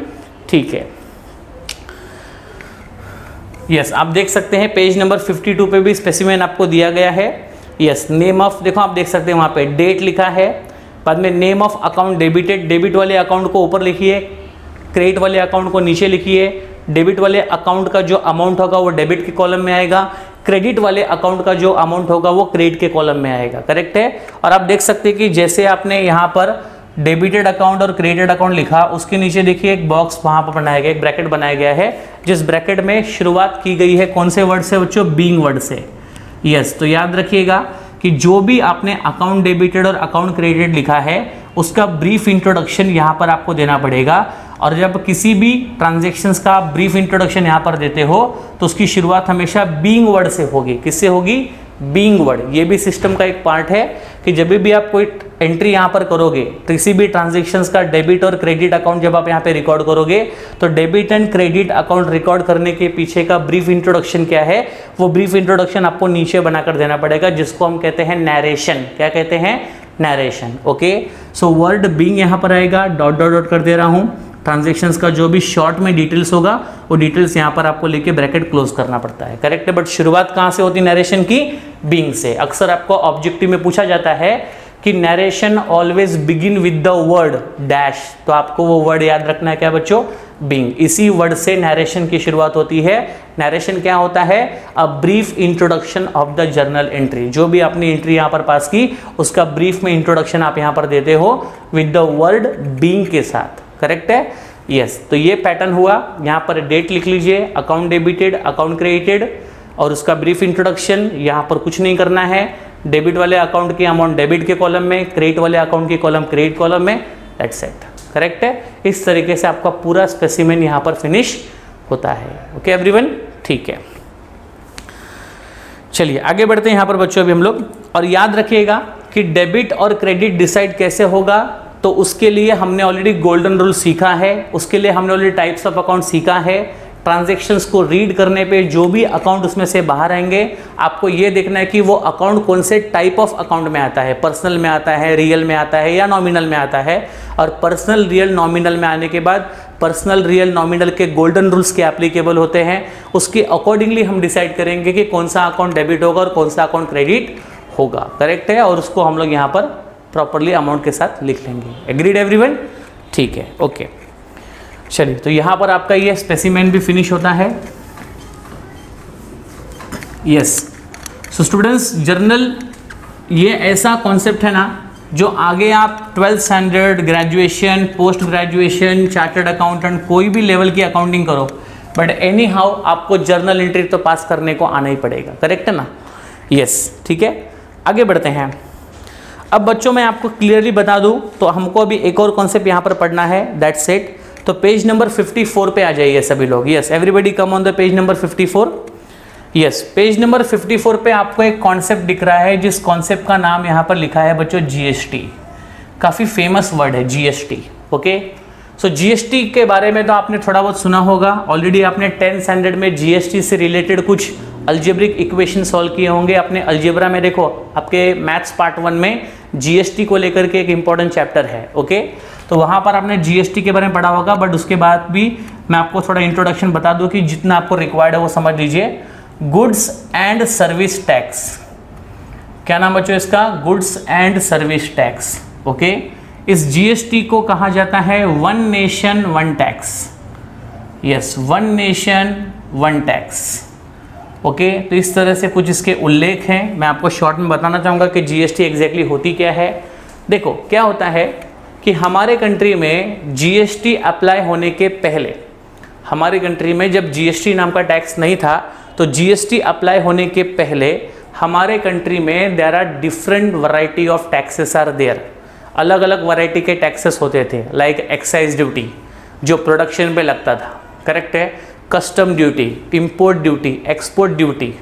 ठीक है। यस, आप देख सकते हैं पेज नंबर 52 पे भी स्पेसिमेन आपको दिया गया है। यस, नेम ऑफ, देखो आप देख सकते हैं वहाँ पे डेट लिखा है, बाद में name of account debited, debit वाले अकाउंट को ऊपर लिखिए, क्रेडिट वाले अकाउंट को नीचे लिखिए। डेबिट वाले अकाउंट का जो अमाउंट होगा वो डेबिट के कॉलम में आएगा, क्रेडिट वाले अकाउंट का जो अमाउंट होगा वो क्रेडिट के कॉलम में आएगा। करेक्ट है। और आप देख सकते हैं कि जैसे आपने यहाँ पर डेबिटेड अकाउंट और क्रेडिटेड अकाउंट लिखा, उसके नीचे देखिए एक बॉक्स वहाँ पर बनाया गया, एक ब्रैकेट बनाया गया है, जिस ब्रैकेट में शुरुआत की गई है कौन से वर्ड से बच्चों? बीइंग वर्ड से। यस, तो याद रखिएगा कि जो भी आपने अकाउंट डेबिटेड और अकाउंट क्रेडिटेड लिखा है उसका ब्रीफ इंट्रोडक्शन यहाँ पर आपको देना पड़ेगा। और जब किसी भी ट्रांजैक्शंस का ब्रीफ इंट्रोडक्शन यहाँ पर देते हो तो उसकी शुरुआत हमेशा बीइंग वर्ड से होगी। किससे होगी? Being word. ये भी सिस्टम का एक पार्ट है कि जब भी आप कोई एंट्री यहाँ पर करोगे, किसी भी ट्रांजैक्शंस का डेबिट और क्रेडिट अकाउंट जब आप यहाँ पे रिकॉर्ड करोगे तो debit and credit account record करने के पीछे का ब्रीफ इंट्रोडक्शन क्या है, वो ब्रीफ इंट्रोडक्शन आपको नीचे बनाकर देना पड़ेगा, जिसको हम कहते हैं नैरेशन। क्या कहते हैं? Narration. Okay, so word being यहाँ पर आएगा, डॉट डॉट डॉट कर दे रहा हूँ। ट्रांजैक्शंस का जो भी शॉर्ट में डिटेल्स होगा वो डिटेल्स यहाँ पर आपको लेके ब्रैकेट क्लोज करना पड़ता है। करेक्ट है। बट शुरुआत कहाँ से होती है नरेशन की? बीइंग से। अक्सर आपको ऑब्जेक्टिव में पूछा जाता है कि narration always begin with the word dash, तो आपको वो वर्ड याद रखना है क्या बच्चों? बीइंग। इसी वर्ड से नरेशन की शुरुआत होती है। नरेशन क्या होता है? A brief introduction of the journal entry. जो भी आपने एंट्री यहाँ पर पास की उसका ब्रीफ में इंट्रोडक्शन आप यहाँ पर देते हो विद द वर्ड बीइंग के साथ। करेक्ट है। यस, तो ये पैटर्न हुआ। यहाँ पर डेट लिख लीजिए, अकाउंट डेबिटेड, अकाउंट क्रेडिटेड, और उसका ब्रीफ इंट्रोडक्शन। यहाँ पर कुछ नहीं करना है। डेबिट वाले अकाउंट की अमाउंट डेबिट के कॉलम में, क्रेडिट वाले अकाउंट की कॉलम क्रेडिट कॉलम में। That's it. करेक्ट है। इस तरीके से आपका पूरा स्पेसिमेन यहाँ पर फिनिश होता है। ओके एवरीवन, ठीक है। चलिए आगे बढ़ते हैं यहाँ पर बच्चों अभी हम लोग। और याद रखिएगा कि डेबिट और क्रेडिट डिसाइड कैसे होगा, तो उसके लिए हमने ऑलरेडी गोल्डन रूल सीखा है, उसके लिए हमने ऑलरेडी टाइप्स ऑफ अकाउंट सीखा है। ट्रांजैक्शंस को रीड करने पे जो भी अकाउंट उसमें से बाहर आएंगे आपको ये देखना है कि वो अकाउंट कौन से टाइप ऑफ अकाउंट में आता है, पर्सनल में आता है, रियल में आता है या नॉमिनल में आता है। और पर्सनल, रियल, नॉमिनल में आने के बाद पर्सनल, रियल, नॉमिनल के गोल्डन रूल्स के एप्लीकेबल होते हैं, उसके अकॉर्डिंगली हम डिसाइड करेंगे कि कौन सा अकाउंट डेबिट होगा और कौन सा अकाउंट क्रेडिट होगा। करेक्ट है। और उसको हम लोग यहाँ पर प्रॉपर्ली अमाउंट के साथ लिख लेंगे। Agreed everyone? ठीक है। ओके, चलिए तो यहाँ पर आपका ये स्पेसिमेन भी फिनिश होता है। यस, सो स्टूडेंट्स, जर्नल ये ऐसा कॉन्सेप्ट है ना जो आगे आप 12th standard, graduation, post graduation, chartered accountant, कोई भी लेवल की अकाउंटिंग करो, बट एनी हाउ आपको जर्नल एंट्री तो पास करने को आना ही पड़ेगा। करेक्ट है ना? यस, ठीक है। आगे बढ़ते हैं। अब बच्चों मैं आपको क्लियरली बता दूं तो हमको अभी एक और कॉन्सेप्ट यहाँ पर पढ़ना है, दैट्स इट। तो पेज नंबर 54 पे आ जाइए सभी लोग। Yes, everybody come on the page number 54। Yes, page number 54 पे आपको एक कॉन्सेप्ट दिख रहा है, जिस कॉन्सेप्ट का नाम यहाँ पर लिखा है बच्चों जीएसटी। काफ़ी फेमस वर्ड है जीएसटी। ओके, सो जीएसटी के बारे में तो आपने थोड़ा बहुत सुना होगा। ऑलरेडी आपने 10th स्टैंडर्ड में जीएसटी से रिलेटेड कुछ अल्जेब्रिक इक्वेशन सॉल्व किए होंगे। अपने अलजेब्रा में देखो, आपके मैथ्स पार्ट 1 में जीएसटी को लेकर के एक इंपॉर्टेंट चैप्टर है। ओके, तो वहाँ पर आपने जीएसटी के बारे में पढ़ा होगा, बट उसके बाद भी मैं आपको थोड़ा इंट्रोडक्शन बता दूं कि जितना आपको रिक्वायर्ड है वो समझ लीजिए। गुड्स एंड सर्विस टैक्स, क्या नाम बच्चों इसका? Goods and service tax. Okay, इस जीएसटी को कहा जाता है one nation one tax. Yes, one nation one tax. Okay, तो इस तरह से कुछ इसके उल्लेख हैं। मैं आपको शॉर्ट में बताना चाहूँगा कि जीएसटी एग्जैक्टली होती क्या है। देखो क्या होता है कि हमारे कंट्री में जीएसटी अप्लाई होने के पहले, हमारे कंट्री में जब जीएसटी नाम का टैक्स नहीं था, तो जीएसटी अप्लाई होने के पहले हमारे कंट्री में there are different variety of taxes are there. अलग अलग वैरायटी के टैक्सेस होते थे, लाइक एक्साइज ड्यूटी जो प्रोडक्शन पे लगता था, करेक्ट है, custom duty, import duty, export duty,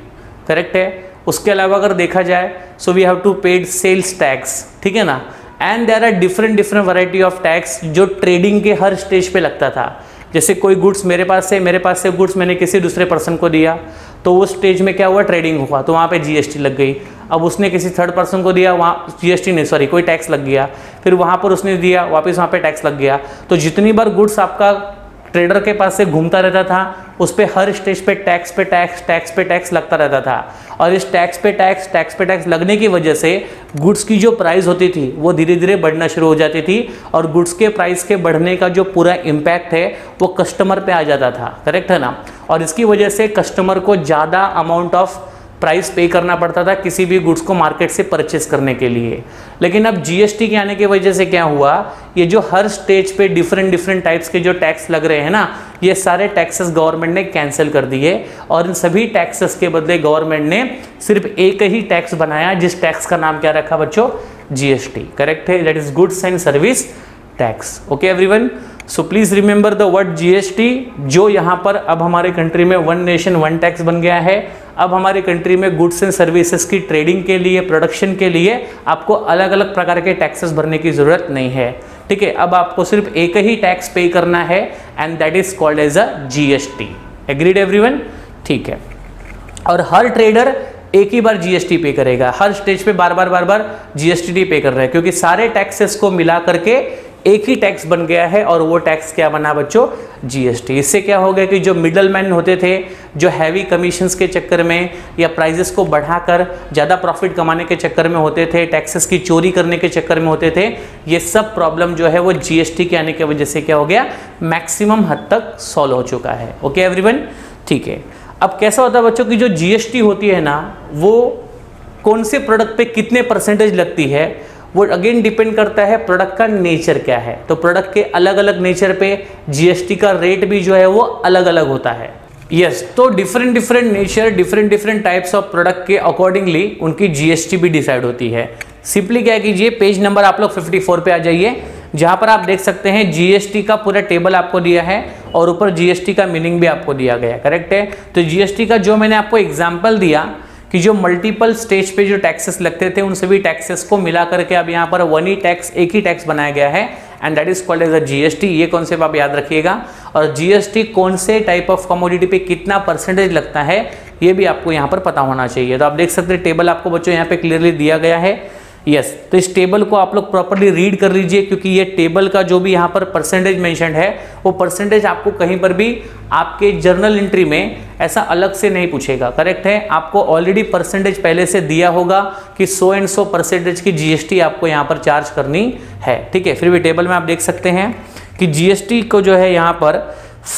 correct है। उसके अलावा अगर देखा जाए so we have to paid sales tax, ठीक है ना। And there are different variety of tax जो ट्रेडिंग के हर स्टेज पे लगता था। जैसे कोई गुड्स मेरे पास से गुड्स मैंने किसी दूसरे पर्सन को दिया, तो उस स्टेज में क्या हुआ, ट्रेडिंग हुआ, तो वहाँ पे जीएसटी लग गई। अब उसने किसी थर्ड पर्सन को दिया, वहाँ जीएसटी नहीं, सॉरी, कोई टैक्स लग गया। फिर वहाँ पर उसने दिया, वापस वहाँ पे टैक्स लग गया। तो जितनी बार गुड्स आपका ट्रेडर के पास से घूमता रहता था, उस पर हर स्टेज पे टैक्स लगता रहता था। और इस टैक्स पे टैक्स लगने की वजह से गुड्स की जो प्राइस होती थी वो धीरे धीरे बढ़ना शुरू हो जाती थी, और गुड्स के प्राइस के बढ़ने का जो पूरा इम्पैक्ट है वो कस्टमर पे आ जाता था, करेक्ट है ना। और इसकी वजह से कस्टमर को ज़्यादा अमाउंट ऑफ प्राइस पे करना पड़ता था किसी भी गुड्स को मार्केट से परचेस करने के लिए। लेकिन अब जीएसटी के आने की वजह से क्या हुआ, ये जो हर स्टेज पे डिफरेंट टाइप्स के जो टैक्स लग रहे हैं ना, ये सारे टैक्सेस गवर्नमेंट ने कैंसिल कर दिए, और इन सभी टैक्सेस के बदले गवर्नमेंट ने सिर्फ एक ही टैक्स बनाया, जिस टैक्स का नाम क्या रखा बच्चों, जीएसटी, करेक्ट है, that is goods and service tax. Okay everyone, so please remember the word GST, जो यहाँ पर अब हमारे कंट्री में वन नेशन वन टैक्स बन गया है। अब हमारे कंट्री में गुड्स एंड सर्विसेज की ट्रेडिंग के लिए, प्रोडक्शन के लिए आपको अलग अलग प्रकार के टैक्सेस भरने की जरूरत नहीं है, ठीक है। अब आपको सिर्फ एक ही टैक्स पे करना है, and that is called as a GST. Agreed everyone, ठीक है। और हर ट्रेडर एक ही बार जीएसटी पे करेगा, हर स्टेज पे बार बार जीएसटी पे कर रहा है, क्योंकि सारे टैक्सेस को मिला करके एक ही टैक्स बन गया है, और वो टैक्स क्या बना बच्चों, जीएसटी। इससे क्या हो गया कि जो मिडल मैन होते थे, जो हैवी कमीशंस के चक्कर में या प्राइजेस को बढ़ाकर ज़्यादा प्रॉफिट कमाने के चक्कर में होते थे, टैक्सेस की चोरी करने के चक्कर में होते थे, ये सब प्रॉब्लम जो है वो जीएसटी के आने की वजह से क्या हो गया, मैक्सिमम हद तक सॉल्व हो चुका है। ओके एवरीवन, ठीक है। अब कैसा होता है बच्चों की जो जीएसटी होती है ना, वो कौन से प्रोडक्ट पे कितने परसेंटेज लगती है, वो अगेन डिपेंड करता है प्रोडक्ट का नेचर क्या है। तो प्रोडक्ट के अलग अलग नेचर पे जीएसटी का रेट भी जो है वो अलग अलग होता है। यस, तो different nature, different types of product के अकॉर्डिंगली उनकी जीएसटी भी डिसाइड होती है। सिंपली क्या कीजिए, पेज नंबर आप लोग 54 पे आ जाइए, जहां पर आप देख सकते हैं जीएसटी का पूरा टेबल आपको दिया है, और ऊपर जीएसटी का मीनिंग भी आपको दिया गया है, करेक्ट है। तो जीएसटी का जो मैंने आपको एग्जाम्पल दिया कि जो मल्टीपल स्टेज पे जो टैक्सेस लगते थे, उन सभी टैक्सेस को मिला करके अब यहाँ पर एक ही टैक्स बनाया गया है, and that is called as a GST. ये कॉन्सेप्ट आप याद रखिएगा। और जीएसटी कौन से टाइप ऑफ कमोडिटी पे कितना परसेंटेज लगता है, ये भी आपको यहाँ पर पता होना चाहिए। तो आप देख सकते हैं टेबल आपको बच्चों यहाँ पे क्लियरली दिया गया है। यस, तो इस टेबल को आप लोग प्रॉपर्ली रीड कर लीजिए, क्योंकि ये टेबल का जो भी यहाँ पर परसेंटेज मेंशन्ड है, वो परसेंटेज आपको कहीं पर भी आपके जर्नल एंट्री में ऐसा अलग से नहीं पूछेगा, करेक्ट है। आपको ऑलरेडी परसेंटेज पहले से दिया होगा कि 100 एंड 100% की जीएसटी आपको यहाँ पर चार्ज करनी है, ठीक है। फिर भी टेबल में आप देख सकते हैं कि जीएसटी को जो है यहाँ पर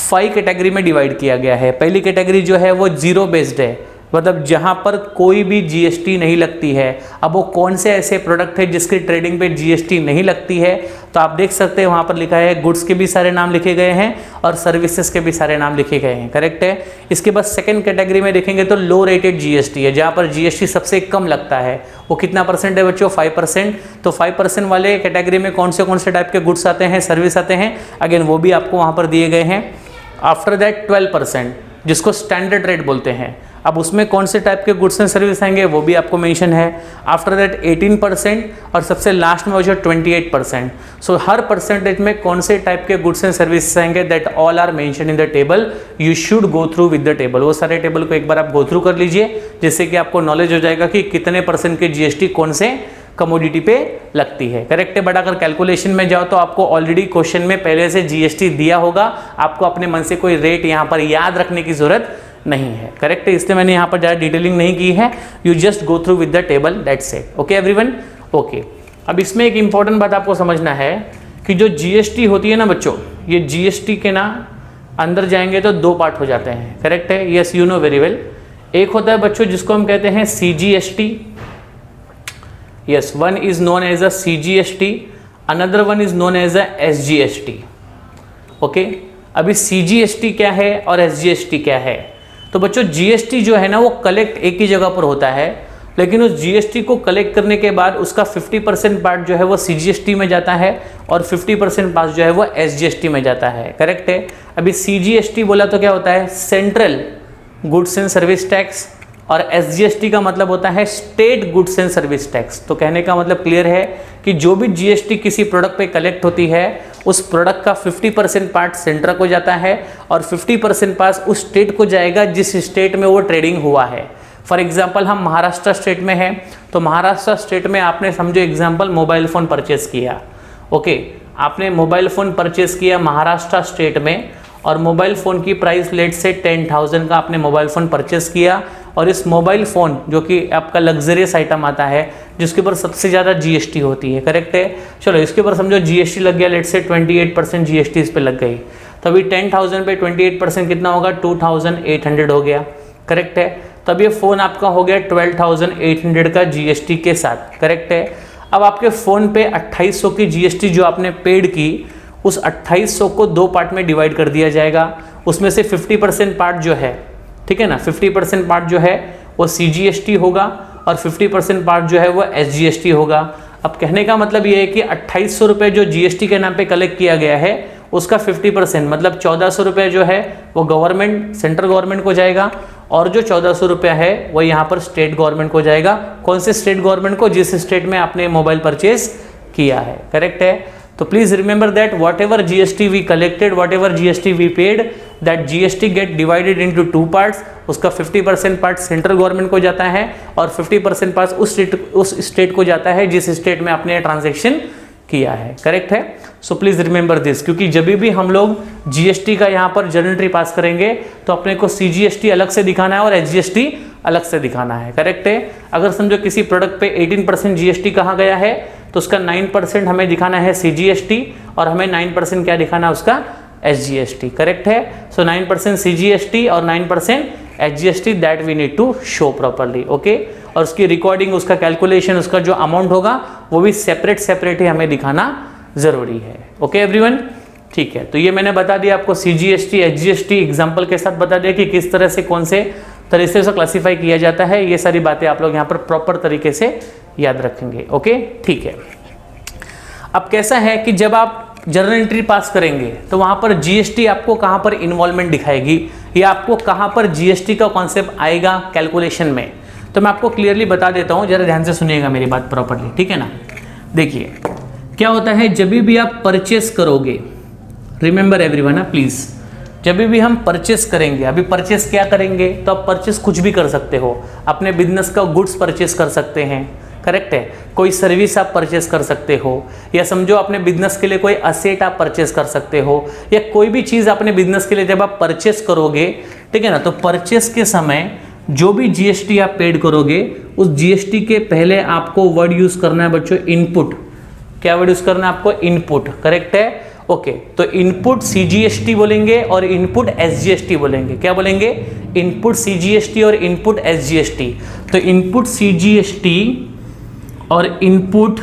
5 कैटेगरी में डिवाइड किया गया है। पहली कैटेगरी जो है वो जीरो बेस्ड है, मतलब जहां पर कोई भी जीएसटी नहीं लगती है। अब वो कौन से ऐसे प्रोडक्ट है जिसकी ट्रेडिंग पे जीएसटी नहीं लगती है, तो आप देख सकते हैं वहां पर लिखा है गुड्स के भी सारे नाम लिखे गए हैं और सर्विसेज के भी सारे नाम लिखे गए हैं, करेक्ट है। इसके बाद सेकंड कैटेगरी में देखेंगे तो लो रेटेड जीएसटी है, जहां पर जीएसटी सबसे कम लगता है। वो कितना परसेंट है बच्चों, 5%। तो 5% वाले कैटेगरी में कौन से टाइप के गुड्स आते हैं, सर्विस आते हैं, अगेन वो भी आपको वहां पर दिए गए हैं। आफ्टर दैट 12%, जिसको स्टैंडर्ड रेट बोलते हैं, अब उसमें कौन से टाइप के गुड्स एंड सर्विस आएंगे वो भी आपको मेंशन है। आफ्टर दैट 18%, और सबसे लास्ट में वो जो 28%। सो हर परसेंटेज में कौन से टाइप के गुड्स एंड सर्विस आएंगे, that all are mention in the table. You should go through with the table. वो सारे टेबल को एक बार आप गो थ्रू कर लीजिए, जिससे कि आपको नॉलेज हो जाएगा कि कितने परसेंट के जीएसटी कौन से कमोडिटी पे लगती है, करेक्ट है। बट अगर कैलकुलेशन में जाओ तो आपको ऑलरेडी क्वेश्चन में पहले से जीएसटी दिया होगा, आपको अपने मन से कोई रेट यहाँ पर याद रखने की जरूरत नहीं है, करेक्ट है। इसलिए मैंने यहाँ पर ज़्यादा डिटेलिंग नहीं की है। You just go through with the table, that's it. Okay everyone, okay. अब इसमें एक इंपॉर्टेंट बात आपको समझना है कि जो जीएसटी होती है ना बच्चों, ये जीएसटी के ना अंदर जाएंगे तो 2 पार्ट हो जाते हैं, करेक्ट है। Yes, you know very well. एक होता है बच्चों जिसको हम कहते हैं CGST, yes, one is known as a CGST, another one is known as a SGST। Okay, अभी CGST क्या है और SGST क्या है? तो बच्चों GST जो है ना वो कलेक्ट एक ही जगह पर होता है, लेकिन उस GST को कलेक्ट करने के बाद उसका 50% पार्ट जो है वो CGST में जाता है और 50% पार्ट जो है वो SGST में जाता है। करेक्ट है। अभी CGST बोला तो क्या होता है? Central goods and service tax, और SGST का मतलब होता है state goods and service tax. तो कहने का मतलब क्लियर है कि जो भी GST किसी प्रोडक्ट पे कलेक्ट होती है उस प्रोडक्ट का 50% पार्ट सेंटर को जाता है और 50% पार्ट उस स्टेट को जाएगा जिस स्टेट में वो ट्रेडिंग हुआ है। फॉर एग्जाम्पल हम महाराष्ट्र स्टेट में हैं, तो महाराष्ट्र स्टेट में आपने समझो एग्जाम्पल मोबाइल फ़ोन परचेस किया। ओके, आपने मोबाइल फ़ोन परचेस किया महाराष्ट्र स्टेट में और मोबाइल फ़ोन की प्राइस लेट से 10,000 का आपने मोबाइल फ़ोन परचेस किया, और इस मोबाइल फ़ोन जो कि आपका लग्जरियस आइटम आता है जिसके ऊपर सबसे ज़्यादा GST होती है। करेक्ट है। चलो इसके ऊपर समझो GST लग गया, लेट से 28% GST इस पर लग गई, तो अभी 10,000 पे 28% कितना होगा? 2,800 हो गया। करेक्ट है। तब ये फ़ोन आपका हो गया 12,800 का GST के साथ। करेक्ट है। अब आपके फ़ोन पे 2800 की GST जो आपने पेड की, उस 2800 को दो पार्ट में डिवाइड कर दिया जाएगा। उसमें से 50% पार्ट जो है, ठीक है ना, 50% पार्ट जो है वो CGST होगा और 50% पार्ट जो है वो SGST होगा। अब कहने का मतलब ये है कि 2800 रुपये जो GST के नाम पे कलेक्ट किया गया है उसका 50% मतलब 1400 रुपये जो है वो गवर्नमेंट, सेंट्रल गवर्नमेंट को जाएगा, और जो 1400 रुपये है वो यहाँ पर स्टेट गवर्नमेंट को जाएगा। कौन से स्टेट गवर्नमेंट को? जिस स्टेट में आपने मोबाइल परचेज किया है। करेक्ट है। तो please remember that whatever GST we collected, whatever GST we paid, that GST get divided into 2 parts. उसका 50% पार्ट सेंट्रल गवर्नमेंट को जाता है और 50% पार्ट उस स्टेट को जाता है जिस स्टेट में आपने ट्रांजेक्शन किया है। करेक्ट है। सो प्लीज रिमेंबर दिस, क्योंकि जब भी हम लोग GST का यहाँ पर जर्नल एंट्री पास करेंगे तो अपने को CGST अलग से दिखाना है और SGST अलग से दिखाना है। करेक्ट है। अगर समझो किसी प्रोडक्ट पे 18% GST कहा गया है तो उसका 9% हमें दिखाना है CGST और हमें 9% क्या दिखाना है? उसका SGST। करेक्ट है। सो 9% CGST और 9% SGST that we need to show properly. Okay, और उसकी रिकॉर्डिंग, उसका कैलकुलेशन, उसका जो अमाउंट होगा वो भी सेपरेट ही हमें दिखाना जरूरी है। ओके एवरीवन, ठीक है। तो ये मैंने बता दिया आपको CGST SGST एग्जाम्पल के साथ बता दिया कि किस तरह से कौन से तरीके से क्लासीफाई किया जाता है। ये सारी बातें आप लोग यहाँ पर प्रॉपर तरीके से याद रखेंगे। ओके, ठीक है। अब कैसा है कि जब आप जर्नल एंट्री पास करेंगे तो वहाँ पर GST आपको कहाँ पर इन्वॉल्वमेंट दिखाएगी या आपको कहाँ पर GST का कॉन्सेप्ट आएगा कैलकुलेशन में, तो मैं आपको क्लियरली बता देता हूँ, जरा ध्यान से सुनिएगा मेरी बात प्रॉपरली, ठीक है ना। देखिए क्या होता है, जब भी आप परचेस करोगे, रिमेंबर एवरीवन प्लीज, जब भी हम परचेस करेंगे, अभी परचेस क्या करेंगे, तो आप परचेस कुछ भी कर सकते हो, अपने बिजनेस का गुड्स परचेस कर सकते हैं। करेक्ट है। कोई सर्विस आप परचेस कर सकते हो, या समझो अपने बिजनेस के लिए कोई असेट आप परचेस कर सकते हो, या कोई भी चीज़ अपने बिजनेस के लिए जब आप परचेस करोगे, ठीक है ना, तो परचेस के समय जो भी GST आप पेड करोगे उस GST के पहले आपको वर्ड यूज करना है बच्चों, इनपुट। क्या वर्ड यूज करना है आपको? इनपुट। करेक्ट है। ओके, तो इनपुट CGST बोलेंगे और इनपुट SGST बोलेंगे। क्या बोलेंगे? इनपुट CGST और इनपुट SGST। तो इनपुट CGST और इनपुट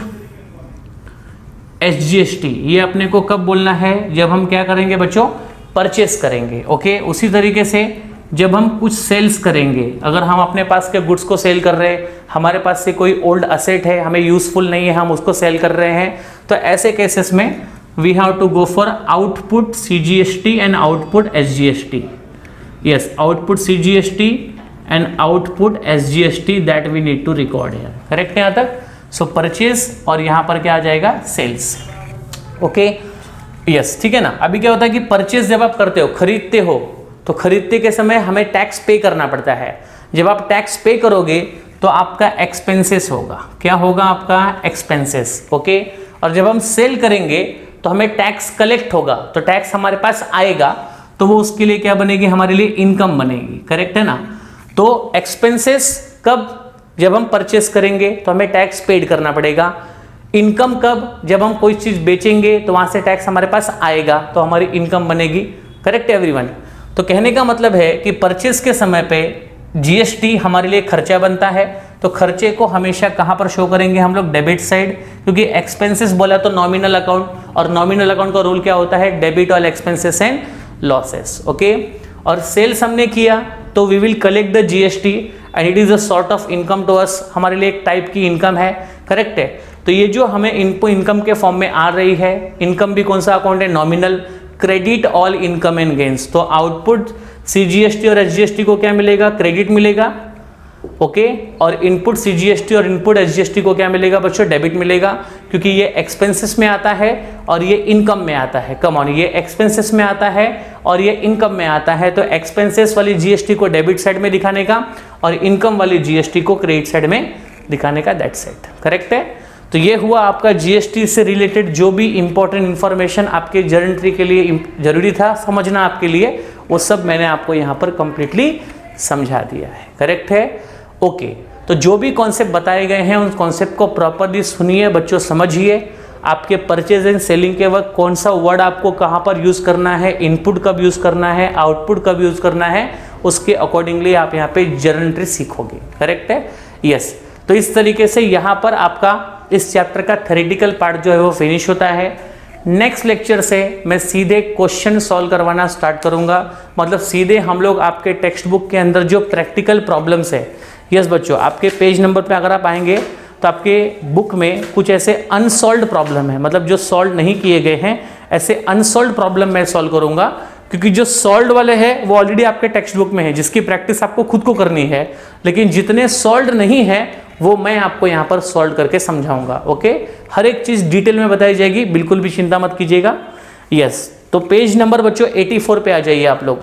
SGST ये अपने को कब बोलना है? जब हम क्या करेंगे बच्चों? परचेस करेंगे। ओके, उसी तरीके से जब हम कुछ सेल्स करेंगे, अगर हम अपने पास के गुड्स को सेल कर रहे हैं, हमारे पास से कोई ओल्ड असेट है, हमें यूजफुल नहीं है, हम उसको सेल कर रहे हैं, तो ऐसे केसेस में we have to go for output CGST and output SGST। Yes, output CGST and output SGST that we need to record here. Correct है यहाँ तक? सो परचेस और यहाँ पर क्या आ जाएगा? सेल्स। ओके, यस, ठीक है ना। अभी क्या होता है कि परचेस जब आप करते हो, खरीदते हो, तो खरीदते के समय हमें टैक्स पे करना पड़ता है। जब आप टैक्स पे करोगे तो आपका एक्सपेंसेस होगा। क्या होगा? आपका एक्सपेंसेस। ओके, और जब हम सेल करेंगे तो हमें टैक्स कलेक्ट होगा, तो टैक्स हमारे पास आएगा, तो वो उसके लिए क्या बनेगी? हमारे लिए इनकम बनेगी। करेक्ट है ना। तो एक्सपेंसेस कब? जब हम परचेस करेंगे तो हमें टैक्स पेड करना पड़ेगा। इनकम कब? जब हम कोई चीज बेचेंगे तो वहां से टैक्स हमारे पास आएगा, तो हमारी इनकम बनेगी। करेक्ट है एवरीवन। तो कहने का मतलब है कि परचेस के समय पे GST हमारे लिए खर्चा बनता है, तो खर्चे को हमेशा कहां पर शो करेंगे हम लोग, डेबिट साइड, क्योंकि एक्सपेंसेस बोला तो नॉमिनल अकाउंट, और नॉमिनल अकाउंट का रूल क्या होता है, debit all expenses and losses. Okay, और सेल्स हमने किया तो we will collect the GST and it is a sort of income to us, हमारे लिए एक टाइप की इनकम है, करेक्ट है। तो ये जो हमें इनकम के फॉर्म में आ रही है, इनकम भी कौन सा अकाउंट है, nominal, credit all income and gains, तो आउटपुट सीजीएसटी और एसजीएसटी को क्या मिलेगा, क्रेडिट मिलेगा। ओके, और इनपुट सीजीएसटी और इनपुट एसजीएसटी को क्या मिलेगा बच्चों, डेबिट मिलेगा, क्योंकि ये एक्सपेंसेस में आता है और ये इनकम में आता है। कम ऑन, ये एक्सपेंसेस में आता है और ये इनकम में आता है, तो एक्सपेंसेस वाली जीएसटी को डेबिट साइड में दिखाने का और इनकम वाली जीएसटी को क्रेडिट साइड में दिखाने का, दैट्स इट, करेक्ट है। तो ये हुआ आपका जीएसटी से रिलेटेड जो भी इंपॉर्टेंट इंफॉर्मेशन आपके जर्नल एंट्री के लिए जरूरी था समझना आपके लिए, वो सब मैंने आपको यहाँ पर कंप्लीटली समझा दिया है, करेक्ट है। ओके, तो जो भी कॉन्सेप्ट बताए गए हैं उन कॉन्सेप्ट को प्रॉपरली सुनिए बच्चों, समझिए। आपके परचेज एंड सेलिंग के वक्त कौन सा वर्ड आपको कहाँ पर यूज करना है, इनपुट कब यूज करना है, आउटपुट कब यूज करना है, उसके अकॉर्डिंगली आप यहाँ पे जर्नल एंट्री सीखोगे, करेक्ट है। यस, तो इस तरीके से यहाँ पर आपका इस चैप्टर का थ्योरेटिकल पार्ट जो है वो फिनिश होता है। नेक्स्ट लेक्चर से मैं सीधे क्वेश्चन सॉल्व करवाना स्टार्ट करूंगा, मतलब सीधे हम लोग आपके टेक्स्ट बुक के अंदर जो प्रैक्टिकल प्रॉब्लम्स है, यस बच्चों, आपके पेज नंबर पे अगर आप आएंगे तो आपके बुक में कुछ ऐसे अनसॉल्व्ड प्रॉब्लम है, मतलब जो सॉल्व नहीं किए गए हैं, ऐसे अनसॉल्व्ड प्रॉब्लम मैं सॉल्व करूंगा, क्योंकि जो सॉल्व वाले हैं वो ऑलरेडी आपके टेक्स्ट बुक में है, जिसकी प्रैक्टिस आपको खुद को करनी है, लेकिन जितने सॉल्व नहीं है वो मैं आपको यहाँ पर सॉल्व करके समझाऊंगा। ओके, हर एक चीज डिटेल में बताई जाएगी, बिल्कुल भी चिंता मत कीजिएगा। यस, तो पेज नंबर बच्चों 84 पे आ जाइए आप लोग।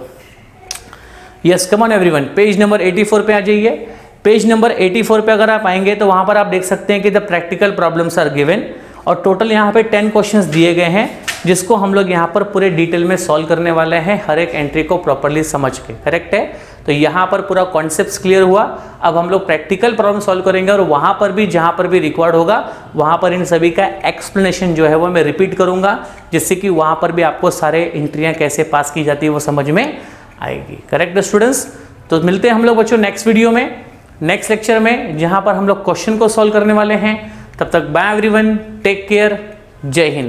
Yes, come on everyone, page number 84 पे आ जाइए। पेज नंबर 84 पे अगर आप आएंगे तो वहां पर आप देख सकते हैं कि the practical problems are given, और टोटल यहाँ पे 10 क्वेश्चंस दिए गए हैं, जिसको हम लोग यहाँ पर पूरे डिटेल में सॉल्व करने वाले हैं, हर एक एंट्री को प्रॉपर्ली समझ के, करेक्ट है। तो यहाँ पर पूरा कॉन्सेप्ट क्लियर हुआ। अब हम लोग प्रैक्टिकल प्रॉब्लम सॉल्व करेंगे, और वहाँ पर भी जहाँ पर भी रिक्वायर्ड होगा वहाँ पर इन सभी का एक्सप्लेनेशन जो है वो मैं रिपीट करूँगा, जिससे कि वहाँ पर भी आपको सारे एंट्रियाँ कैसे पास की जाती है वो समझ में आएगी, करेक्ट स्टूडेंट्स। तो मिलते हैं हम लोग बच्चों नेक्स्ट वीडियो में, नेक्स्ट लेक्चर में, जहाँ पर हम लोग क्वेश्चन को सॉल्व करने वाले हैं। तब तक बाय एवरीवन, टेक केयर, जय हिंद।